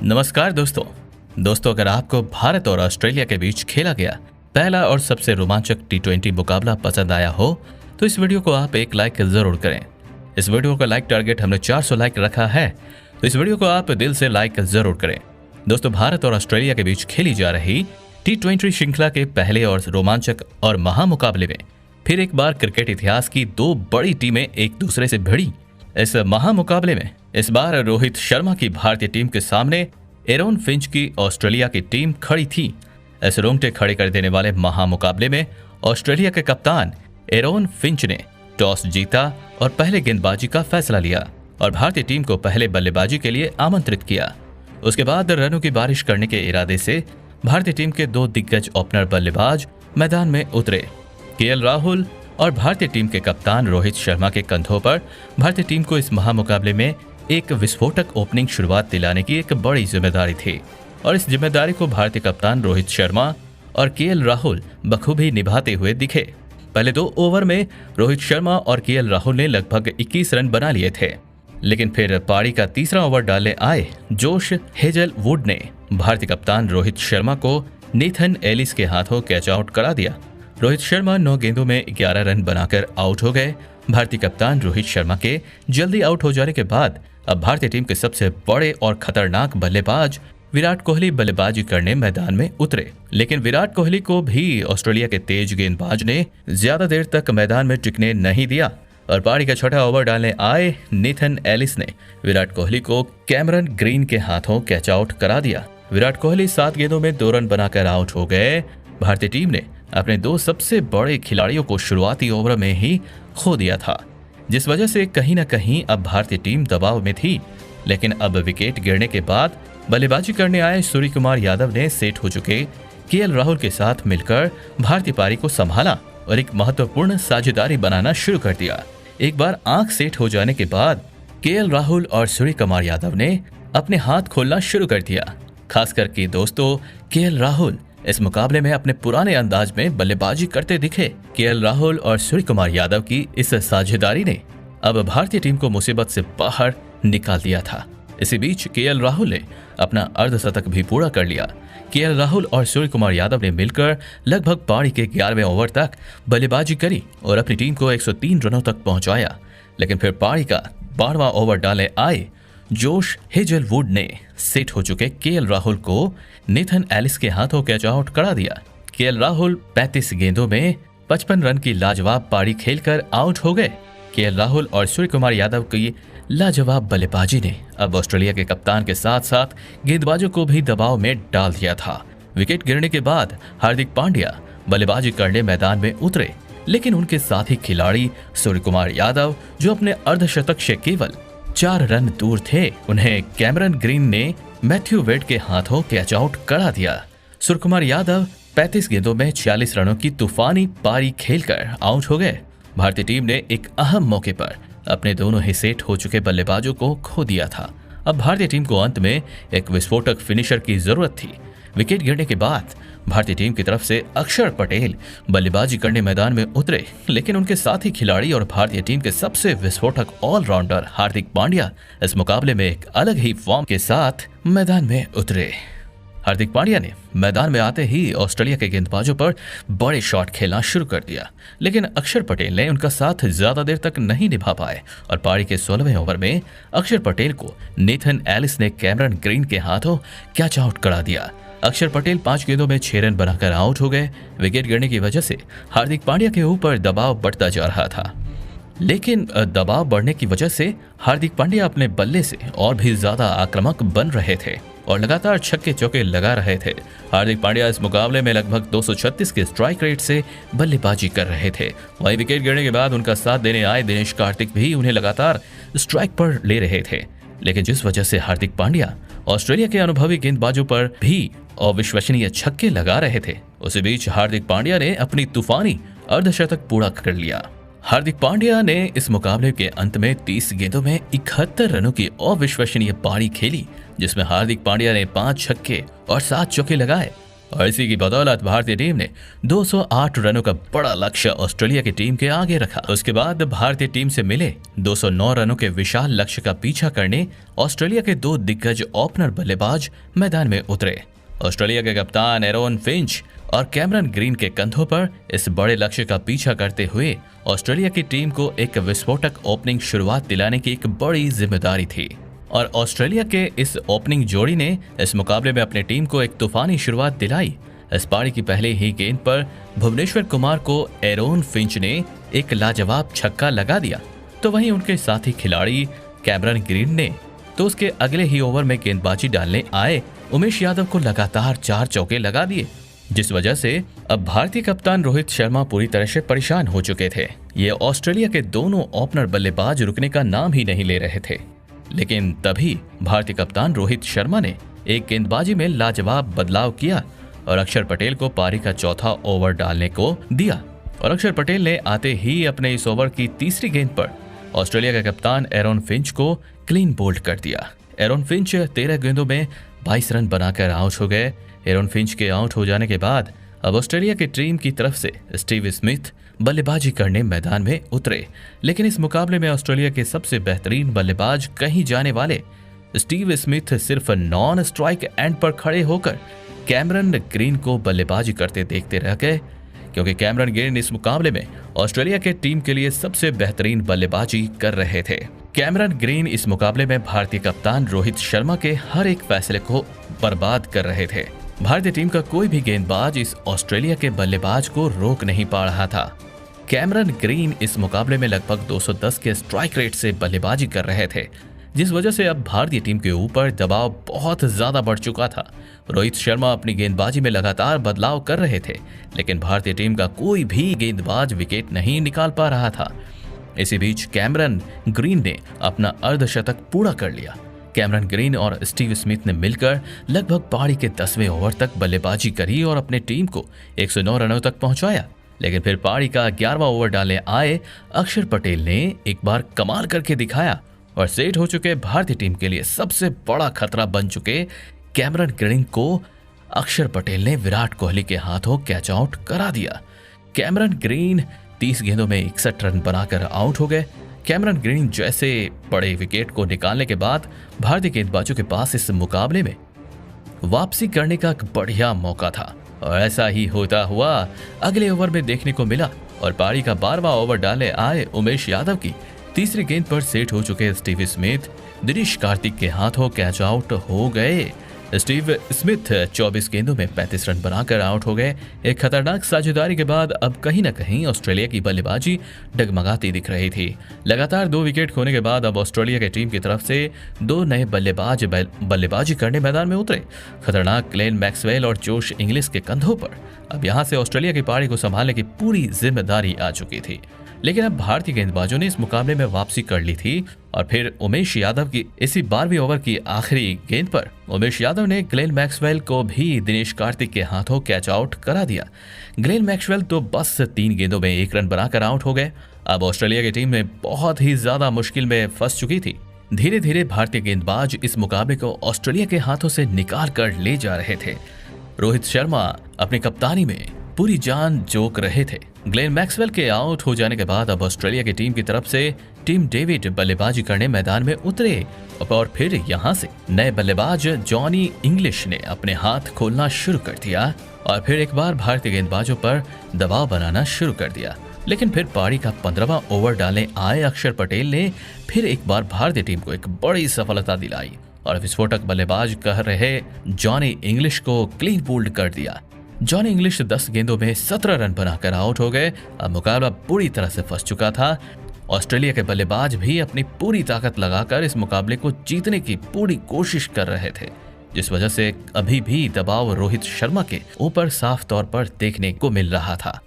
नमस्कार दोस्तों, अगर आपको भारत और ऑस्ट्रेलिया के बीच खेला गया पहला और सबसे रोमांचक टी20 मुकाबला पसंद आया हो तो इस वीडियो को आप एक लाइक जरूर करें। इस वीडियो का लाइक टारगेट हमने 400 लाइक रखा है, तो इस वीडियो को आप दिल से लाइक जरूर करें। दोस्तों, भारत और ऑस्ट्रेलिया के बीच खेली जा रही टी20 श्रृंखला के पहले और रोमांचक और महामुकाबले में फिर एक बार क्रिकेट इतिहास की दो बड़ी टीमें एक दूसरे से भिड़ी। इस महामुकाबले में इस बार रोहित शर्मा की भारतीय टीम के सामने एरोन फिंच की ऑस्ट्रेलिया की टीम खड़ी थी। इस रोंगटे खड़े कर देने वाले महामुकाबले में ऑस्ट्रेलिया के कप्तान एरोन फिंच ने टॉस जीता और पहले गेंदबाजी का फैसला लिया और भारतीय टीम को पहले बल्लेबाजी के लिए आमंत्रित किया। उसके बाद रनों की बारिश करने के इरादे से भारतीय टीम के दो दिग्गज ओपनर बल्लेबाज मैदान में उतरे। केएल राहुल और भारतीय टीम के कप्तान रोहित शर्मा के कंधों पर भारतीय टीम को इस महामुकाबले में एक विस्फोटक ओपनिंग शुरुआत दिलाने की एक बड़ी जिम्मेदारी थी और इस जिम्मेदारी को भारतीय कप्तान रोहित शर्मा और केएल राहुल बखूबी निभाते हुए दिखे। पहले 2 ओवर में रोहित शर्मा और केएल राहुल ने लगभग 21 रन बना लिए थे, लेकिन फिर पारी का तीसरा ओवर डालने आए जोश हेजलवुड ने भारतीय कप्तान रोहित शर्मा को नेथन एलिस के हाथों कैच आउट करा दिया। रोहित शर्मा 9 गेंदों में 11 रन बनाकर आउट हो गए। भारतीय कप्तान रोहित शर्मा के जल्दी आउट हो जाने के बाद अब भारतीय टीम के सबसे बड़े और खतरनाक बल्लेबाज विराट कोहली बल्लेबाजी करने मैदान में उतरे, लेकिन विराट कोहली को भी ऑस्ट्रेलिया के तेज गेंदबाज ने ज्यादा देर तक मैदान में टिकने नहीं दिया और पारी का छठा ओवर डालने आए नेथन एलिस ने विराट कोहली को कैमरन ग्रीन के हाथों कैच आउट करा दिया। विराट कोहली 7 गेंदों में 2 रन बनाकर आउट हो गए। भारतीय टीम ने अपने 2 सबसे बड़े खिलाड़ियों को शुरुआती ओवर में ही खो दिया था, जिस वजह से कहीं न कहीं अब भारतीय टीम दबाव में थी। लेकिन अब विकेट गिरने के बाद बल्लेबाजी करने आए सूर्य कुमार यादव ने सेट हो चुके केएल राहुल के साथ मिलकर भारतीय पारी को संभाला और एक महत्वपूर्ण साझेदारी बनाना शुरू कर दिया। एक बार आंख सेट हो जाने के बाद केएल राहुल और सूर्य कुमार यादव ने अपने हाथ खोलना शुरू कर दिया। खासकर कि दोस्तों, केएल राहुल इस मुकाबले में अपने पुराने अंदाज में बल्लेबाजी करते दिखे। केएल राहुल और सूर्य कुमार यादव की इस साझेदारी ने अब भारतीय टीम को मुसीबत से बाहर निकाल दिया था। इसी बीच केएल राहुल ने अपना अर्धशतक भी पूरा कर लिया। केएल राहुल और सूर्य कुमार यादव ने मिलकर लगभग पारी के 11वें ओवर तक बल्लेबाजी करी और अपनी टीम को 103 रनों तक पहुंचाया। लेकिन फिर पारी का 12वां ओवर डालने आए जोश हेजलवुड ने सेट हो चुके केएल राहुल को नेथन एलिस के हाथों कैच आउट करा दिया। केएल राहुल 35 गेंदों में 55 रन की लाजवाब पारी खेलकर आउट हो गए। केएल राहुल और सूर्य कुमार यादव की लाजवाब बल्लेबाजी ने अब ऑस्ट्रेलिया के कप्तान के साथ साथ गेंदबाजों को भी दबाव में डाल दिया था। विकेट गिरने के बाद हार्दिक पांड्या बल्लेबाजी करने मैदान में उतरे, लेकिन उनके साथी खिलाड़ी सूर्य कुमार यादव जो अपने अर्धशतक से केवल 4 रन दूर थे, उन्हें कैमरन ग्रीन ने मैथ्यू वेड के हाथों कैच आउट करा दिया। सूर्य कुमार यादव 35 गेंदों में 46 रनों की तूफानी पारी खेलकर आउट हो गए। भारतीय टीम ने एक अहम मौके पर अपने दोनों ही सेट हो चुके बल्लेबाजों को खो दिया था। अब भारतीय टीम को अंत में एक विस्फोटक फिनिशर की जरूरत थी। विकेट गिरने के बाद भारतीय टीम की तरफ से अक्षर पटेल बल्लेबाजी करने मैदान में उतरे, लेकिन उनके साथी खिलाड़ी और भारतीय टीम के सबसे विस्फोटक ऑलराउंडर हार्दिक पांड्या इस मुकाबले में एक अलग ही फॉर्म के साथ मैदान में उतरे। हार्दिक पांड्या ने मैदान में आते ही ऑस्ट्रेलिया के गेंदबाजों पर बड़े शॉट खेलना शुरू कर दिया, लेकिन अक्षर पटेल ने उनका साथ ज्यादा देर तक नहीं निभा पाए और पारी के 16वें ओवर में अक्षर पटेल को नेथन एलिस ने कैमरन ग्रीन के हाथों कैच आउट करा दिया। अक्षर पटेल 5 गेंदों में 6 रन बनाकर आउट हो गए। विकेट गिरने की वजह से हार्दिक पांड्या के ऊपर दबाव बढ़ता जा रहा था, लेकिन दबाव बढ़ने की वजह से हार्दिक पांड्या अपने बल्ले से और भी ज्यादा आक्रामक बन रहे थे और लगातार छक्के चौके लगा रहे थे। हार्दिक पांड्या इस मुकाबले में लगभग 236 के स्ट्राइक रेट से बल्लेबाजी कर रहे थे। वहीं विकेट गिरने के बाद उनका साथ देने आए दिनेश कार्तिक भी उन्हें लगातार स्ट्राइक पर ले रहे थे, लेकिन जिस वजह से हार्दिक पांड्या ऑस्ट्रेलिया के अनुभवी गेंदबाजों पर भी अविश्वसनीय छक्के लगा रहे थे, उसी बीच हार्दिक पांड्या ने अपनी तूफानी अर्धशतक पूरा कर लिया। हार्दिक पांड्या ने इस मुकाबले के अंत में 30 गेंदों में 71 रनों की अविश्वसनीय पारी खेली, जिसमें हार्दिक पांड्या ने 5 छक्के और 7 चौके लगाए और इसी की बदौलत भारतीय टीम ने 208 रनों का बड़ा लक्ष्य ऑस्ट्रेलिया की टीम के आगे रखा। उसके बाद भारतीय टीम से मिले 209 रनों के विशाल लक्ष्य का पीछा करने ऑस्ट्रेलिया के दो दिग्गज ओपनर बल्लेबाज मैदान में उतरे। ऑस्ट्रेलिया के कप्तान एरोन फिंच और कैमरन ग्रीन के कंधों पर इस बड़े लक्ष्य का पीछा करते हुए ऑस्ट्रेलिया की टीम को एक विस्फोटक ओपनिंग शुरुआत दिलाने की एक बड़ी जिम्मेदारी थी। और ऑस्ट्रेलिया के इस ओपनिंग जोड़ी ने इस मुकाबले में अपनी टीम को एक तूफानी शुरुआत दिलाई। इस पारी की पहले ही गेंद पर भुवनेश्वर कुमार को एरोन फिंच ने एक लाजवाब छक्का लगा दिया, तो वहीं उनके साथी खिलाड़ी कैमरन ग्रीन ने तो उसके अगले ही ओवर में गेंदबाजी डालने आए उमेश यादव को लगातार 4 चौके लगा दिए, जिस वजह से अब भारतीय कप्तान रोहित शर्मा पूरी तरह से परेशान हो चुके थे। ये ऑस्ट्रेलिया के दोनों ओपनर बल्लेबाज रुकने का नाम ही नहीं ले रहे थे। लेकिन तभी भारतीय कप्तान रोहित शर्मा ने एक गेंदबाजी में लाजवाब बदलाव किया और अक्षर पटेल को पारी का चौथा ओवर डालने को दिया। और अक्षर पटेल ने आते ही अपने इस ओवर की तीसरी गेंद पर ऑस्ट्रेलिया के कप्तान एरोन फिंच को क्लीन बोल्ड कर दिया। एरोन फिंच 13 गेंदों में 22 रन बनाकर आउट हो गए। एरोन फिंच के आउट हो जाने के बाद अब ऑस्ट्रेलिया की टीम की तरफ से स्टीव स्मिथ बल्लेबाजी करने मैदान में उतरे। लेकिन इस मुकाबले में ऑस्ट्रेलिया के सबसे बेहतरीन बल्लेबाज कहीं जाने वाले स्टीव स्मिथ सिर्फ नॉन स्ट्राइक एंड पर खड़े होकर कैमरन ग्रीन को बल्लेबाजी करते देखते रह गए, क्योंकि कैमरन ग्रीन इस मुकाबले में ऑस्ट्रेलिया के टीम के लिए सबसे बेहतरीन बल्लेबाजी कर रहे थे। कैमरन ग्रीन इस मुकाबले में भारतीय कप्तान रोहित शर्मा के हर एक फैसले को बर्बाद कर रहे थे। भारतीय टीम का कोई भी गेंदबाज इस ऑस्ट्रेलिया के बल्लेबाज को रोक नहीं पा रहा था। कैमरन ग्रीन इस मुकाबले में लगभग 210 के स्ट्राइक रेट से बल्लेबाजी कर रहे थे, जिस वजह से अब भारतीय टीम के ऊपर दबाव बहुत ज्यादा बढ़ चुका था। रोहित शर्मा अपनी गेंदबाजी में लगातार बदलाव कर रहे थे, लेकिन भारतीय टीम का कोई भी गेंदबाज विकेट नहीं निकाल पा रहा था। इसी बीच कैमरन ग्रीन ने अपना अर्धशतक पूरा कर लिया। कैमरन ग्रीन और स्टीव स्मिथ ने मिलकर लगभग पारी के 10वें ओवर तक बल्लेबाजी करी और अपने टीम को 109 रनों तक पहुंचाया। लेकिन फिर पारी का 11वां ओवर डालने आए अक्षर पटेल ने एक बार कमाल करके दिखाया और सेट हो चुके भारतीय टीम के लिए सबसे बड़ा खतरा बन चुके कैमरन ग्रीन को अक्षर पटेल ने विराट कोहली के हाथों कैच आउट करा दिया। कैमरन ग्रीन 30 गेंदों में 61 रन बनाकर आउट हो गए। कैमरन ग्रीन जैसे बड़े विकेट को निकालने के बाद भारतीय गेंदबाजों के पास इस मुकाबले में वापसी करने का एक बढ़िया मौका था, और ऐसा ही होता हुआ अगले ओवर में देखने को मिला। और पारी का 12वां ओवर डालने आए उमेश यादव की तीसरी गेंद पर सेट हो चुके स्टीव स्मिथ दिनेश कार्तिक के हाथों कैच आउट हो गए। स्टीव स्मिथ 24 गेंदों में 35 रन बनाकर आउट हो गए। एक खतरनाक साझेदारी के बाद अब कहीं न कहीं ऑस्ट्रेलिया की बल्लेबाजी डगमगाती दिख रही थी। लगातार 2 विकेट खोने के बाद अब ऑस्ट्रेलिया की टीम की तरफ से 2 नए बल्लेबाज बल्लेबाजी करने मैदान में उतरे। खतरनाक ग्लेन मैक्सवेल और जोश इंग्लिश के कंधों पर अब यहां से ऑस्ट्रेलिया की पारी को संभालने की पूरी जिम्मेदारी आ चुकी थी। लेकिन अब भारतीय गेंदबाजों ने इस मुकाबले में वापसी कर ली थी और फिर उमेश यादव की इसी 12वीं ओवर की आखिरी गेंद पर उमेश यादव ने ग्लेन मैक्सवेल को भी दिनेश कार्तिक के हाथों कैच आउट करा दिया। ग्लेन मैक्सवेल तो बस 3 गेंदों में 1 रन बनाकर आउट हो गए। अब ऑस्ट्रेलिया की टीम में बहुत ही ज्यादा मुश्किल में फंस चुकी थी। धीरे धीरे भारतीय गेंदबाज इस मुकाबले को ऑस्ट्रेलिया के हाथों से निकाल कर ले जा रहे थे। रोहित शर्मा अपनी कप्तानी में पूरी जान जोक रहे थे। ग्लेन मैक्सवेल के आउट हो जाने के बाद अब ऑस्ट्रेलिया की टीम की तरफ से टीम डेविड बल्लेबाजी करने मैदान में उतरे और फिर यहां से नए बल्लेबाज जॉनी इंग्लिश ने अपने हाथ खोलना शुरू कर दिया और फिर एक बार भारतीय गेंदबाजों पर दबाव बनाना शुरू कर दिया। लेकिन फिर पारी का 15वां ओवर डालने आए अक्षर पटेल ने फिर एक बार भारतीय टीम को एक बड़ी सफलता दिलाई और विस्फोटक बल्लेबाज कह रहे जॉनी इंग्लिश को क्लीन बोल्ड कर दिया। जॉनी इंग्लिश 10 गेंदों में 17 रन बनाकर आउट हो गए। अब मुकाबला पूरी तरह से फंस चुका था। ऑस्ट्रेलिया के बल्लेबाज भी अपनी पूरी ताकत लगाकर इस मुकाबले को जीतने की पूरी कोशिश कर रहे थे, जिस वजह से अभी भी दबाव रोहित शर्मा के ऊपर साफ तौर पर देखने को मिल रहा था।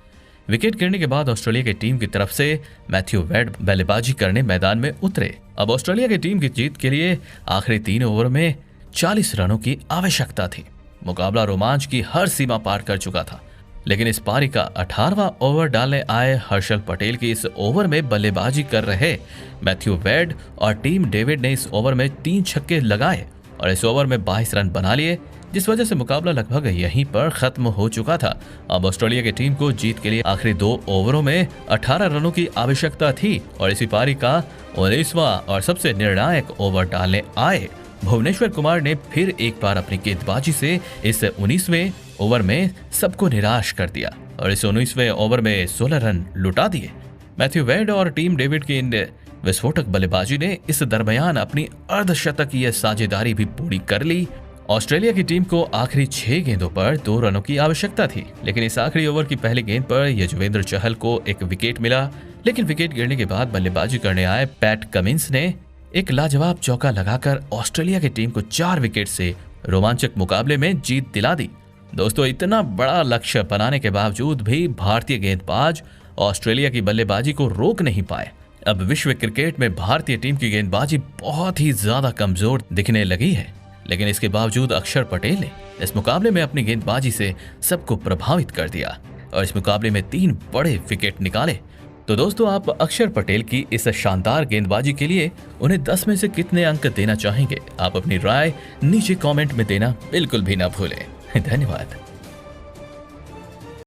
विकेट गिरने के बाद ऑस्ट्रेलिया की टीम की तरफ से मैथ्यू वेड बल्लेबाजी करने मैदान में उतरे। अब ऑस्ट्रेलिया की टीम की जीत के लिए आखिरी 3 ओवर में 40 रनों की आवश्यकता थी। मुकाबला रोमांच की हर सीमा पार कर चुका था। लेकिन इस पारी का 18वां ओवर डालने आए हर्षल पटेल की इस ओवर में बल्लेबाजी कर रहे मैथ्यू वेड और टीम डेविड ने इस ओवर में 3 छक्के लगाए और इस ओवर में 22 रन बना लिए। जिस वजह से मुकाबला लगभग यहीं पर खत्म हो चुका था। अब ऑस्ट्रेलिया की टीम को जीत के लिए आखिरी 2 ओवरों में 18 रनों की आवश्यकता थी और इसी पारी का 19वां और सबसे निर्णायक ओवर डालने आए भुवनेश्वर कुमार ने फिर एक बार अपनी गेंदबाजी से इस 19वें ओवर में सबको निराश कर दिया और इस 19वें ओवर में 16 रन लुटा दिए। मैथ्यू वेड और टीम डेविड की इन विस्फोटक बल्लेबाजी ने इस दरमियान अपनी अर्धशतकीय साझेदारी भी पूरी कर ली। ऑस्ट्रेलिया की टीम को आखिरी 6 गेंदों पर 2 रनों की आवश्यकता थी, लेकिन इस आखिरी ओवर की पहली गेंद पर युजवेंद्र चहल को एक विकेट मिला। लेकिन विकेट गिरने के बाद बल्लेबाजी करने आए पैट कमिंस ने एक लाजवाब चौका लगाकर ऑस्ट्रेलिया की टीम को 4 विकेट से रोमांचक मुकाबले में जीत दिला दी। दोस्तों, इतना बड़ा लक्ष्य बनाने के बावजूद भी भारतीय गेंदबाज ऑस्ट्रेलिया की बल्लेबाजी को रोक नहीं पाए। अब विश्व क्रिकेट में भारतीय टीम की गेंदबाजी बहुत ही ज्यादा कमजोर दिखने लगी है, लेकिन इसके बावजूद अक्षर पटेल ने इस मुकाबले में अपनी गेंदबाजी से सबको प्रभावित कर दिया और इस मुकाबले में 3 बड़े विकेट निकाले। तो दोस्तों, आप अक्षर पटेल की इस शानदार गेंदबाजी के लिए उन्हें 10 में से कितने अंक देना चाहेंगे? आप अपनी राय नीचे कमेंट में देना बिल्कुल भी ना भूलें। धन्यवाद।